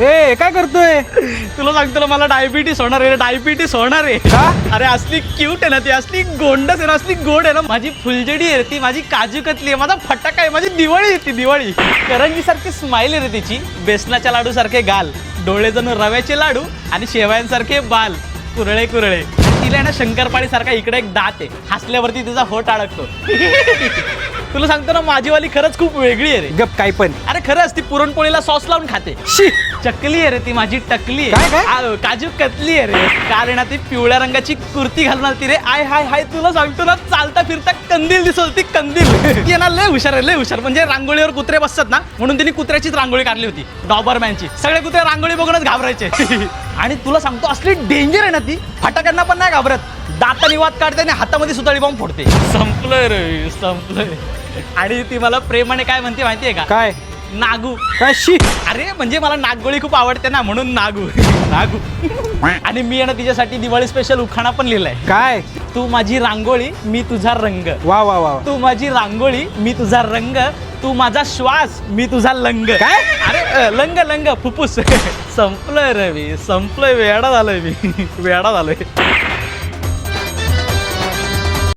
ए काय करतोय? तुला सांगतो मला डायबिटीस होणार आहे, डायबिटीस होणार आहे. का? अरे असली क्यूट आहे ना ती, असली गोंडस आहे ना, असली गोड आहे ना. माझी फुलजडी आहे रे ती, माझी काजू कतली आहे, माझा फटाका आहे, माझी दिवाळी आहे ती दिवाळी. करंजी सारखी स्माइल आहे रे तिची, बेसनाच्या लाडू सारखे गाल, डोळे जणू रव्याचे लाडू आणि शेवयांसारखे बाल, कुरळे कुरळे. तिला आहे ना शंकरपाळी सारखा इकडे एक दात आहे, हसल्यावरती तिचा होठ अडकतो. तुला सांगतो ना माझीवाली खरंच खूप वेगळी आहे रे. गप काय पण. अरे खरंच ती पुरणपोळीला सॉस लावून खाते. शी. चकली आहे रे ती, माझी टकली काय, काय? आहे. काजू कतली आहे रे. काल आहे ना ती पिवळ्या रंगाची कुर्ती घालून आलती रे. आय हाय हाय, तुला सांगतो ना चालता फिरता कंदील दिसत होती, कंदील. ती आहे ना लय हुशार आहे, लय हुशार. म्हणजे रांगोळीवर कुत्रे बसतात ना, म्हणून तिने कुत्र्याचीच रांगोळी काढली होती, डॉबरमॅनची. सगळे कुत्रे रांगोळी बघूनच घाबरायचे. आणि तुला सांगतो असली डेंजर आहे ना ती, फटाक्यांना पण नाही घाबरत. दातानी वाद काढते आणि हातामध्ये सुतळी बॉम्ब फोडते. संपलंय रे, संपलंय. आणि ती मला प्रेमाने काय म्हणते माहितीये का? काय? नागू. काय? शी. अरे म्हणजे मला नागगोळी खूप आवडते ना, म्हणून नागू. नागू. आणि मी आहे ना तिच्यासाठी दिवाळी स्पेशल उखाणा पण लिहिलाय. काय? तू माझी रांगोळी, मी तुझा रंग. वा वा वा. तू माझी रांगोळी, मी तुझा रंग. तू माझा श्वास, मी तुझा लंग. काय? अरे लंग लंग फुफ्फुस. संपलोय रे मी, संपलोय, वेडा झालोय मी, वेडा झालोय.